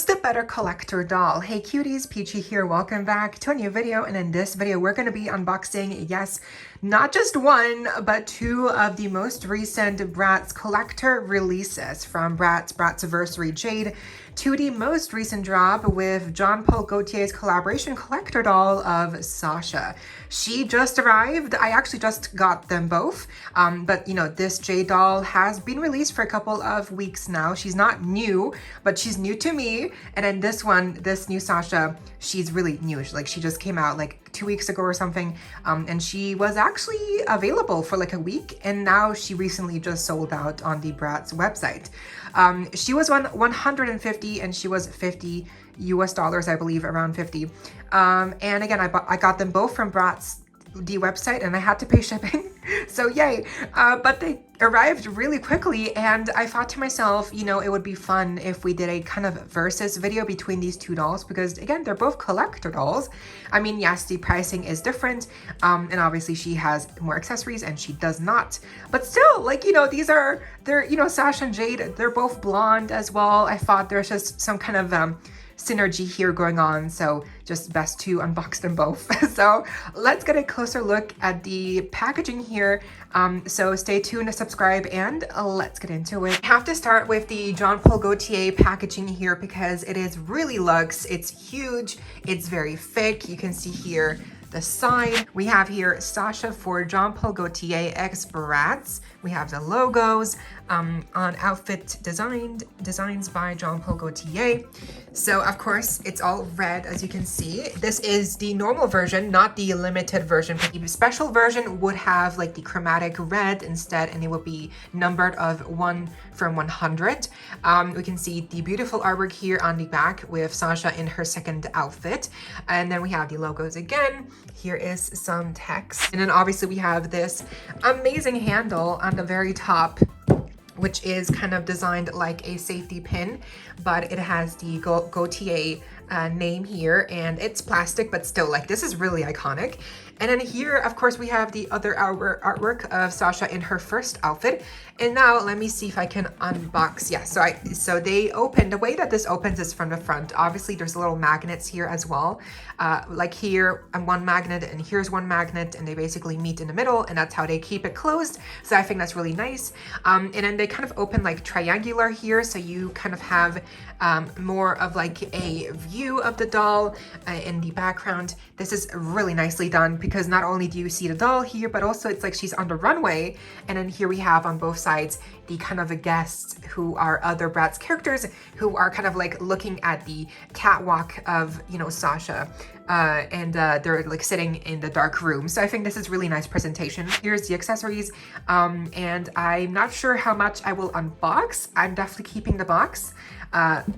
Who's the better collector doll? Hey cuties, PeachY here. Welcome back to a new video. And in this video, we're going to be unboxing, yes, not just one, but two of the most recent Bratz collector releases from Bratzversary Jade to the most recent drop with Jean-Paul Gaultier's collaboration collector doll of Sasha. She just arrived. I actually just got them both. But you know, this Jade doll has been released for a couple of weeks now. She's not new, but she's new to me. And then this one, this new Sasha, she's really new. Like she just came out like 2 weeks ago or something. And she was actually available for like a week. And now she recently just sold out on the Bratz website. She was 150 and she was 50 US dollars, I believe, around 50. And again, I got them both from Bratz, the website, and I had to pay shipping. So yay. But they arrived really quickly, and I thought to myself, you know, it would be fun if we did a kind of versus video between these two dolls, because again, they're both collector dolls. I mean, yes, the pricing is different, and obviously she has more accessories and she does not, but still, like, you know, they're, you know, Sasha and Jade, they're both blonde as well. I thought there's just some kind of synergy here going on, so just best to unbox them both. So let's get a closer look at the packaging here. So stay tuned to subscribe, and let's get into it. I have to start with the Jean-Paul Gaultier packaging here because it is really luxe. It's huge, it's very thick. You can see here the side. We have here Sasha for Jean-Paul Gaultier x BRATZ. We have the logos on outfit designs by Jean-Paul Gaultier. So of course it's all red, as you can see. This is the normal version, not the limited version. The special version would have like the chromatic red instead, and it would be numbered of 1 from 100. We can see the beautiful artwork here on the back with Sasha in her second outfit. And then we have the logos again. Here is some text. And then obviously we have this amazing handle on the very top, which is kind of designed like a safety pin, but it has the Gaultier name here, and it's plastic, but still, like, this is really iconic. And then here, of course, we have the other artwork of Sasha in her first outfit. And now let me see if I can unbox. Yeah, so they open, the way that this opens is from the front. Obviously there's little magnets here as well. Like here, one magnet, and here's one magnet, and they basically meet in the middle, and that's how they keep it closed. So I think that's really nice. And then they kind of open like triangular here, so you kind of have more of like a view of the doll in the background. This is really nicely done because not only do you see the doll here, but also it's like she's on the runway. And then here we have on both sides the kind of a guests who are other Bratz characters who are kind of like looking at the catwalk of, you know, Sasha. And they're like sitting in the dark room. So I think this is really nice presentation. Here's the accessories. And I'm not sure how much I will unbox. I'm definitely keeping the box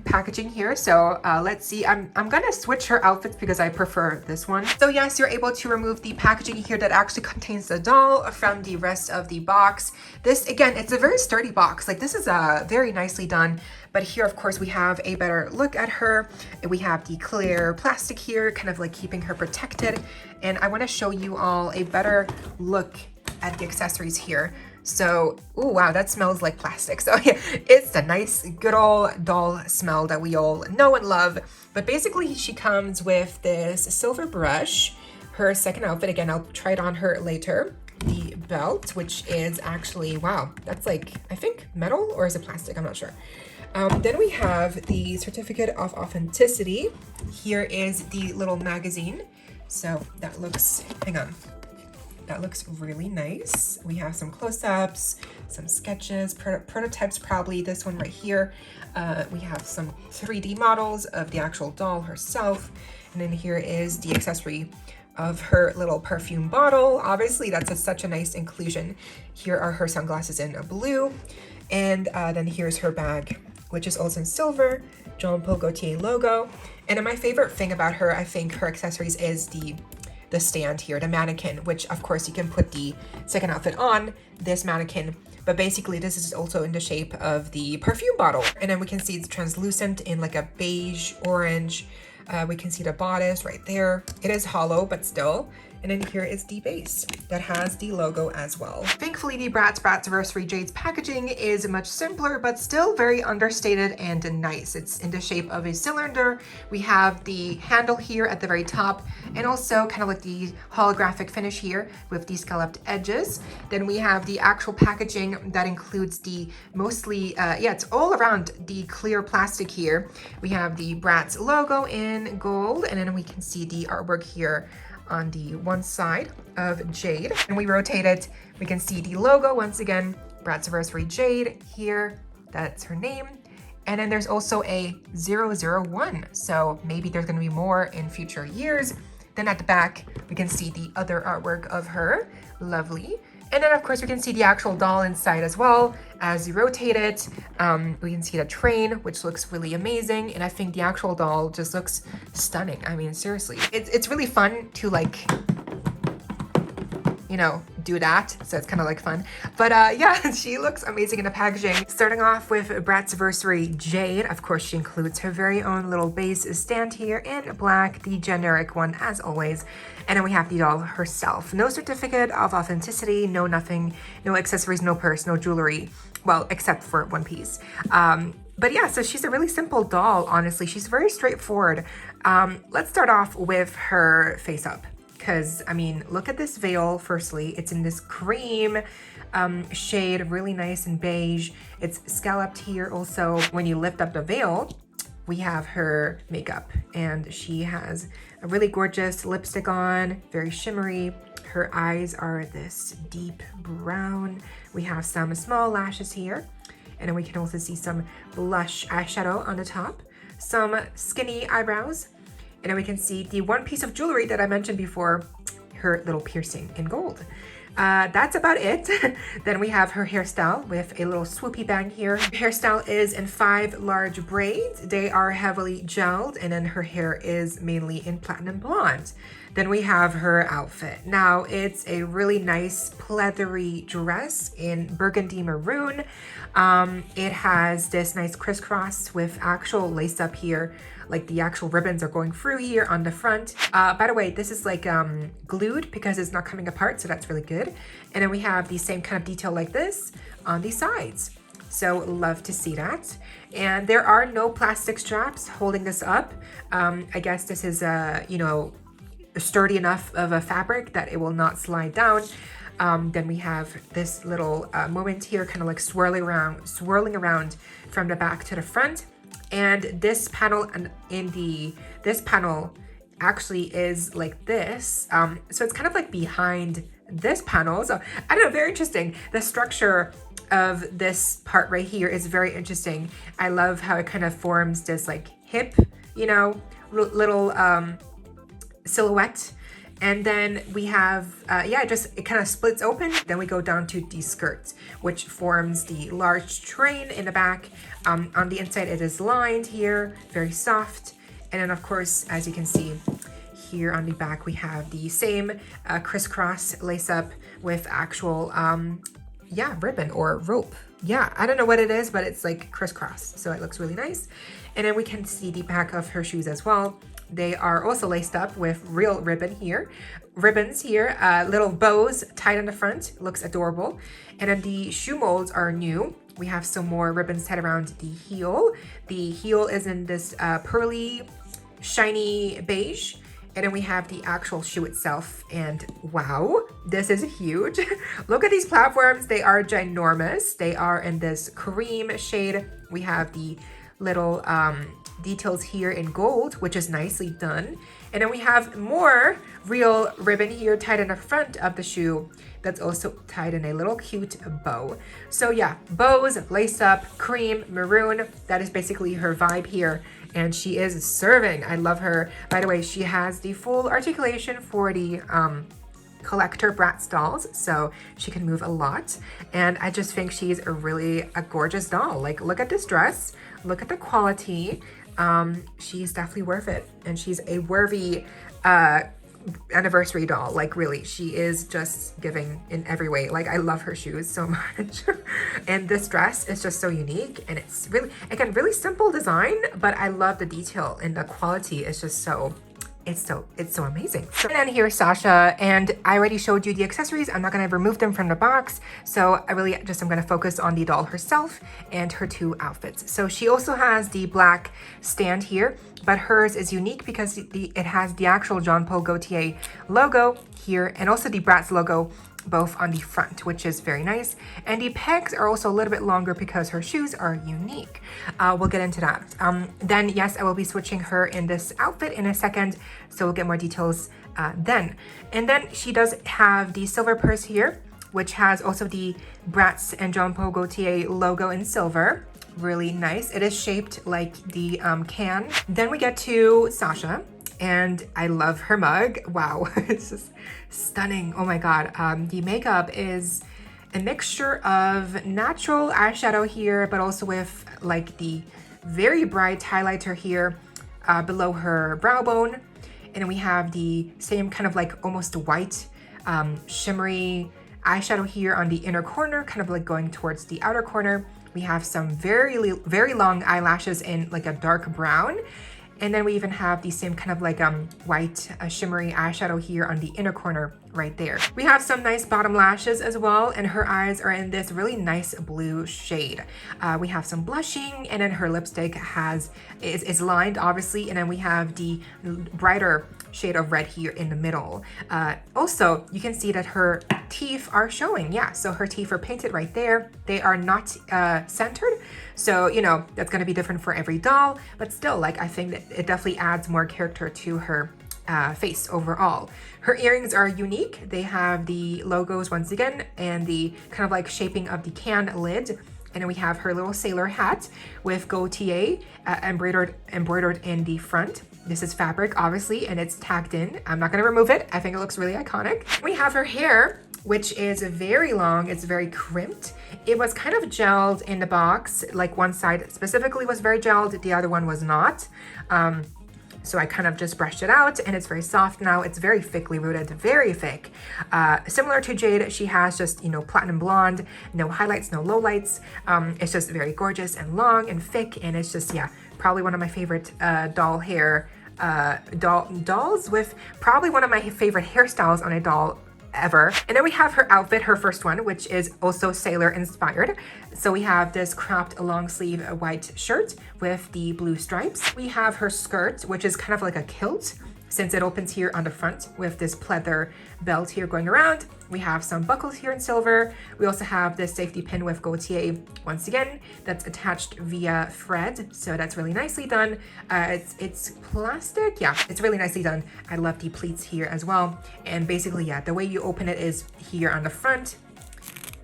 packaging here. So let's see. I'm gonna switch her outfits because I prefer this one. So yes, you're able to remove the packaging here that actually contains the doll from the rest of the box. This, again, it's a very sturdy box. Like, this is very nicely done. But here, of course, we have a better look at her. We have the clear plastic here, kind of like keeping her protected. And I want to show you all a better look at the accessories here. So, oh wow, that smells like plastic. So yeah, it's a nice, good old doll smell that we all know and love. But basically, she comes with this silver brush, her second outfit. Again, I'll try it on her later. The belt, which is actually, wow, that's like, I think metal, or is it plastic? I'm not sure. Then we have the certificate of authenticity. Here is the little magazine. So that looks, hang on. That looks really nice. We have some close-ups, some sketches, prototypes, probably this one right here. We have some 3D models of the actual doll herself. And then here is the accessory of her little perfume bottle. Obviously, that's such a nice inclusion. Here are her sunglasses in blue. And then here's her bag, which is also in silver, Jean-Paul Gaultier logo. And then my favorite thing about her, I think her accessories, is the stand here, the mannequin, which of course you can put the second outfit on this mannequin, but basically this is also in the shape of the perfume bottle. And then we can see it's translucent in like a beige orange We can see the bodice right there. It is hollow, but still. And then here is the base that has the logo as well. Thankfully, the Bratzversary Jade's packaging is much simpler, but still very understated and nice. It's in the shape of a cylinder. We have the handle here at the very top, and also kind of like the holographic finish here with the scalloped edges. Then we have the actual packaging that includes the mostly, it's all around the clear plastic here. We have the Bratz logo in gold, and then we can see the artwork here on the one side of Jade. And we rotate it, we can see the logo once again, Bratzaversary Jade here, that's her name. And then there's also a 001, so maybe there's gonna be more in future years. Then at the back, we can see the other artwork of her, lovely. And then of course we can see the actual doll inside as well. As you rotate it, we can see the train, which looks really amazing. And I think the actual doll just looks stunning. I mean, seriously, it's really fun to like, you know, do that. So it's kind of like fun. But yeah, she looks amazing in the packaging. Starting off with Bratzaversary Jade. Of course, she includes her very own little base stand here in black, the generic one as always. And then we have the doll herself. No certificate of authenticity, no nothing, no accessories, no purse, no jewelry. Well, except for one piece. But yeah, so she's a really simple doll, honestly. She's very straightforward. Let's start off with her face up. Because, I mean, look at this veil, firstly. It's in this cream shade, really nice and beige. It's scalloped here also. When you lift up the veil, we have her makeup. And she has a really gorgeous lipstick on, very shimmery. Her eyes are this deep brown. We have some small lashes here. And then we can also see some blush eyeshadow on the top. Some skinny eyebrows. And then we can see the one piece of jewelry that I mentioned before, her little piercing in gold. That's about it. Then we have her hairstyle with a little swoopy bang here. Her hairstyle is in 5 large braids. They are heavily gelled, and then her hair is mainly in platinum blonde. Then we have her outfit. Now it's a really nice pleathery dress in burgundy maroon. It has this nice crisscross with actual lace up here. Like the actual ribbons are going through here on the front. By the way, this is like glued because it's not coming apart, so that's really good. And then we have the same kind of detail like this on the sides. So love to see that. And there are no plastic straps holding this up. I guess this is, you know, sturdy enough of a fabric that it will not slide down. Then we have this little moment here, kind of like swirling around from the back to the front. And this panel this panel actually is like this. So it's kind of like behind this panel. So I don't know, very interesting. The structure of this part right here is very interesting. I love how it kind of forms this like hip, you know, little silhouette. And then we have, it kind of splits open. Then we go down to the skirt, which forms the large train in the back. On the inside, it is lined here, very soft. And then of course, as you can see here on the back, we have the same crisscross lace up with actual, ribbon or rope. Yeah, I don't know what it is, but it's like crisscross. So it looks really nice. And then we can see the back of her shoes as well. They are also laced up with real ribbons here, little bows tied on the front, looks adorable. And then the shoe molds are new. We have some more ribbons tied around the heel. The heel is in this pearly, shiny beige. And then we have the actual shoe itself, and wow, this is huge. Look at these platforms, they are ginormous. They are in this cream shade. We have the little details here in gold, which is nicely done. And then we have more real ribbon here tied in the front of the shoe that's also tied in a little cute bow. So yeah, bows, lace up, cream, maroon, that is basically her vibe here. And she is serving. I love her. By the way, she has the full articulation for the collector Bratz dolls, so she can move a lot. And I just think she's a gorgeous doll. Like, look at this dress, look at the quality. She's definitely worth it, and she's a worthy anniversary doll. Like really, she is just giving in every way. Like I love her shoes so much. And this dress is just so unique, and it's really, again, really simple design, but I love the detail and the quality is just so, it's so amazing. So, and then here's Sasha, and I already showed you the accessories. I'm not gonna remove them from the box. So I really just am gonna focus on the doll herself and her two outfits. So she also has the black stand here, but hers is unique because it has the actual Jean Paul Gaultier logo here and also the BRATZ logo both on the front, which is very nice. And the pegs are also a little bit longer because her shoes are unique. We'll get into that. Then yes, I will be switching her in this outfit in a second, so we'll get more details then. And then she does have the silver purse here, which has also the BRATZ and Jean Paul Gaultier logo in silver. Really nice. It is shaped like the can. Then we get to Sasha, and I love her mug. Wow, it's just stunning. Oh my God. The makeup is a mixture of natural eyeshadow here, but also with like the very bright highlighter here below her brow bone. And then we have the same kind of like almost white shimmery eyeshadow here on the inner corner, kind of like going towards the outer corner. We have some very long eyelashes in like a dark brown. And then we even have the same kind of like white shimmery eyeshadow here on the inner corner right there. We have some nice bottom lashes as well, and her eyes are in this really nice blue shade. We have some blushing, and then her lipstick is lined obviously, and then we have the brighter shade of red here in the middle. Also, you can see that her teeth are showing. Yeah, so her teeth are painted right there. They are not centered, so you know that's going to be different for every doll, but still, like, I think that it definitely adds more character to her face overall. Her earrings are unique. They have the logos once again and the kind of like shaping of the can lid. And then we have her little sailor hat with Gaultier embroidered in the front. This is fabric, obviously, and it's tagged in. I'm not gonna remove it. I think it looks really iconic. We have her hair, which is very long. It's very crimped. It was kind of gelled in the box. Like one side specifically was very gelled, the other one was not. So I kind of just brushed it out, and it's very soft now. It's very thickly rooted, very thick. Similar to Jade, she has just, you know, platinum blonde, no highlights, no lowlights. It's just very gorgeous and long and thick, and it's just, yeah, probably one of my favorite doll hair, dolls with probably one of my favorite hairstyles on a doll ever. And then we have her outfit, her first one, which is also sailor inspired. So we have this cropped long sleeve white shirt with the blue stripes. We have her skirt, which is kind of like a kilt, since it opens here on the front with this pleather belt here going around. We have some buckles here in silver. We also have this safety pin with Gaultier once again that's attached via thread, so that's really nicely done. It's plastic. Yeah, it's really nicely done. I love the pleats here as well. And basically, yeah, the way you open it is here on the front,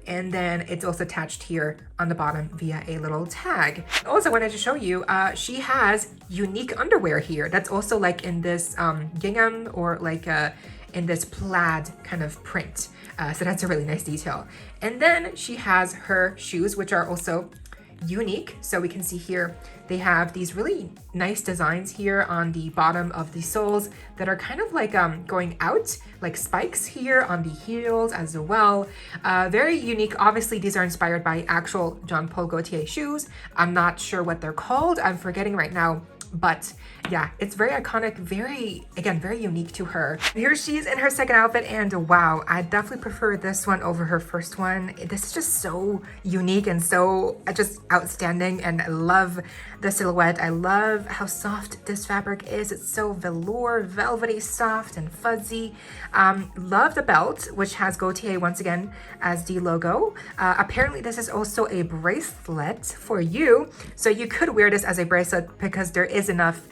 and then it's also attached here on the bottom via a little tag. Also wanted to show you, she has unique underwear here. That's also like in this gingham, or like in this plaid kind of print. So that's a really nice detail. And then she has her shoes, which are also unique. So we can see here, they have these really nice designs here on the bottom of the soles that are kind of like going out, like spikes here on the heels as well. Very unique. Obviously, these are inspired by actual Jean Paul Gaultier shoes. I'm not sure what they're called. I'm forgetting right now. But yeah, it's very iconic, very unique to her. Here she's in her second outfit, and wow, I definitely prefer this one over her first one. This is just so unique and so just outstanding, and I love the silhouette. I love how soft this fabric is. It's so velour, velvety, soft and fuzzy. Love the belt, which has Gaultier once again as the logo. Apparently this is also a bracelet for you, so you could wear this as a bracelet because there is enough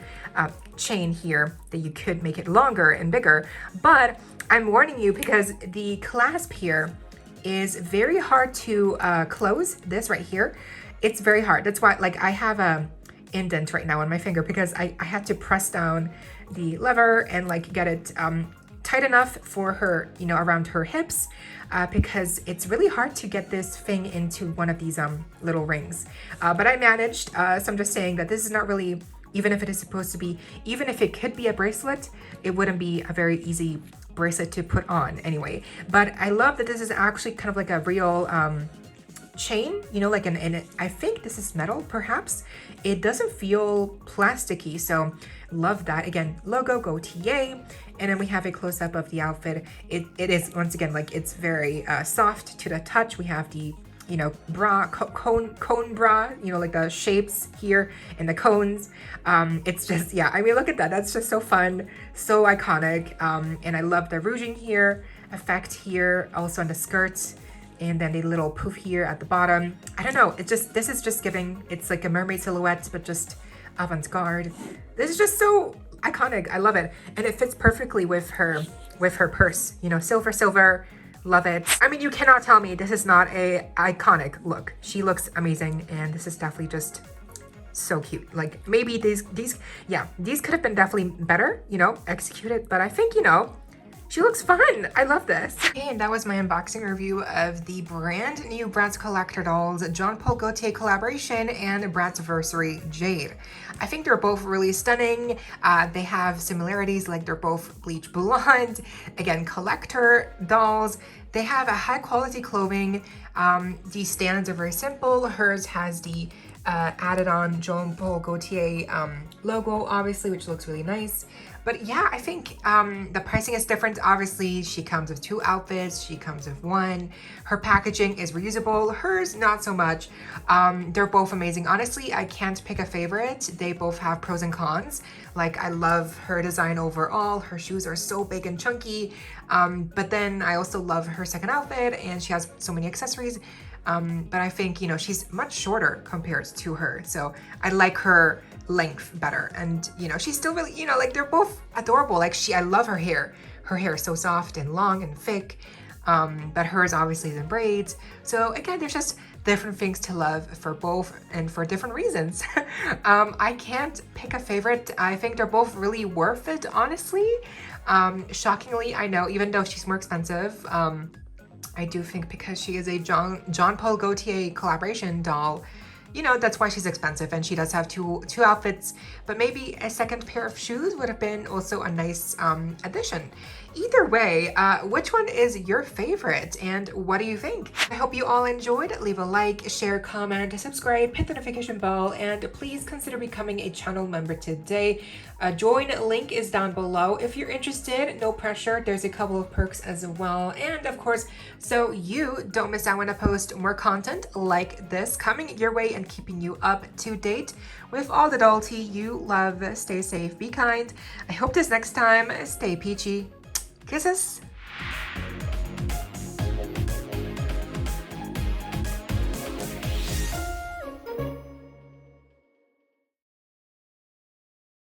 chain here that you could make it longer and bigger. But I'm warning you, because the clasp here is very hard to close. This right here, it's very hard. That's why, like, I have a indent right now on my finger because I had to press down the lever and like get it tight enough for her, you know, around her hips, because it's really hard to get this thing into one of these little rings. But I managed, so I'm just saying that this is not really even if it is supposed to be, even if it could be a bracelet, it wouldn't be a very easy bracelet to put on anyway. But I love that this is actually kind of like a real chain, you know, like and I think this is metal, perhaps. It doesn't feel plasticky, so love that. Again, logo Gaultier, and then we have a close-up of the outfit. It is, once again, like it's very soft to the touch. We have the, you know, bra, cone bra, you know, like the shapes here and the cones. It's just, yeah, I mean, look at that. That's just so fun, so iconic. And I love the ruching here, effect here, also on the skirts, and then the little poof here at the bottom. I don't know, it's just, this is just giving, it's like a mermaid silhouette, but just avant-garde. This is just so iconic. I love it. And it fits perfectly with her purse, you know, silver, love it. I mean, you cannot tell me this is not a iconic look. She looks amazing, and this is definitely just so cute. Like maybe these could have been definitely better, you know, executed, but I think, you know, she looks fun. I love this. And that was my unboxing review of the brand new Bratz collector dolls, Jean Paul Gaultier collaboration and Bratzversary Jade. I think they're both really stunning. They have similarities, like they're both bleach blonde. Again, collector dolls. They have a high quality clothing. The stands are very simple. Hers has the added on Jean Paul Gaultier logo, obviously, which looks really nice. But yeah, I think the pricing is different. Obviously, she comes with 2 outfits. She comes with 1. Her packaging is reusable. Hers, not so much. They're both amazing. Honestly, I can't pick a favorite. They both have pros and cons. Like, I love her design overall. Her shoes are so big and chunky. But then I also love her second outfit, and she has so many accessories. But I think, you know, she's much shorter compared to her. So I like her length better. And, you know, she's still really, you know, like they're both adorable. Like I love her hair. Her hair is so soft and long and thick. But hers obviously is in braids. So again, there's just different things to love for both and for different reasons. I can't pick a favorite. I think they're both really worth it, honestly. Shockingly, I know, even though she's more expensive, I do think because she is a Jean Paul Gaultier collaboration doll, you know, that's why she's expensive, and she does have two outfits, but maybe a second pair of shoes would have been also a nice addition. Either way, which one is your favorite, and what do you think? I hope you all enjoyed. Leave a like, share, comment, subscribe, hit the notification bell, and please consider becoming a channel member today. Join link is down below. If you're interested, no pressure. There's a couple of perks as well. And of course, so you don't miss out when I post more content like this coming your way and keeping you up to date with all the doll tea you love. Stay safe, be kind. I hope this next time, stay peachy. Kisses.